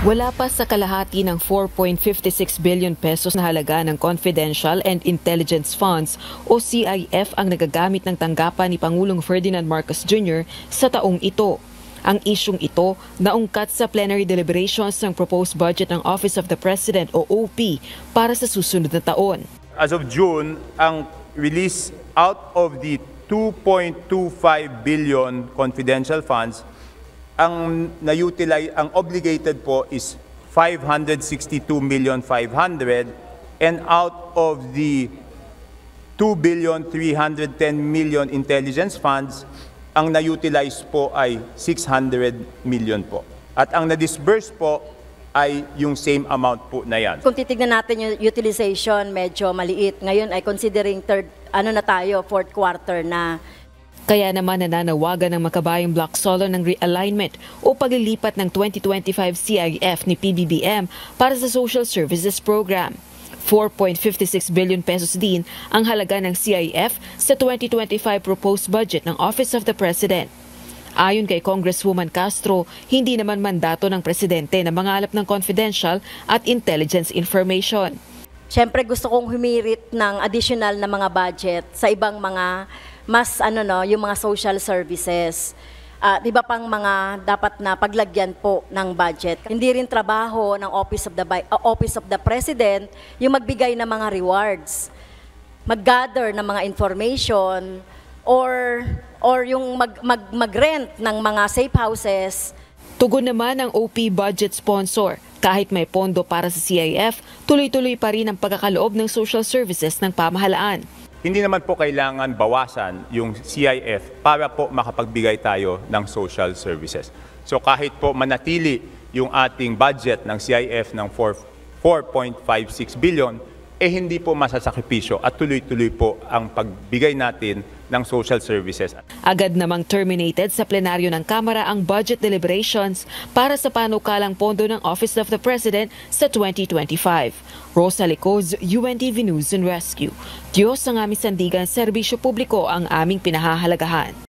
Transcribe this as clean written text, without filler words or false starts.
Wala pa sa kalahati ng 4.56 billion pesos na halaga ng Confidential and Intelligence Funds o CIF ang nagagamit ng tanggapan ni Pangulong Ferdinand Marcos Jr. sa taong ito. Ang isyung ito naungkat sa plenary deliberations ng proposed budget ng Office of the President o OP para sa susunod na taon. As of June, ang release out of the 2.25 billion confidential funds, ang na-utilize, ang obligated po is 562,500,000 and out of the 2,310,000,000 intelligence funds, ang na-utilize po ay 600 million po. At ang na-disburse po ay yung same amount po na yan. Kung titignan natin yung utilization, medyo maliit. Ngayon ay considering fourth quarter na. Kaya naman nananawagan ng Makabayang Block Solo ng realignment o paglilipat ng 2025 CIF ni PBBM para sa Social Services Program. 4.56 billion pesos din ang halaga ng CIF sa 2025 proposed budget ng Office of the President. Ayon kay Congresswoman Castro, hindi naman mandato ng presidente na mangalap ng confidential at intelligence information. Siyempre gusto kong humirit ng additional na mga budget sa ibang mga mas yung mga social services. Iba pang mga dapat na paglagyan po ng budget. Hindi rin trabaho ng Office of the President yung magbigay ng mga rewards, mag-gather ng mga information, or yung mag-rent ng mga safe houses. Tugon naman ang OP budget sponsor. Kahit may pondo para sa CIF, tuloy-tuloy pa rin ang pagkakaloob ng social services ng pamahalaan. Hindi naman po kailangan bawasan yung CIF para po makapagbigay tayo ng social services. So kahit po manatili yung ating budget ng CIF ng 4.56 billion, hindi po masasakripisyo at tuloy-tuloy po ang pagbigay natin ng social services. Agad namang terminated sa plenaryo ng Kamara ang budget deliberations para sa panukalang pondo ng Office of the President sa 2025. Rosa Licoz, UNTV News and Rescue. Diyos ang aming sandigan, serbisyo publiko ang aming pinahahalagahan.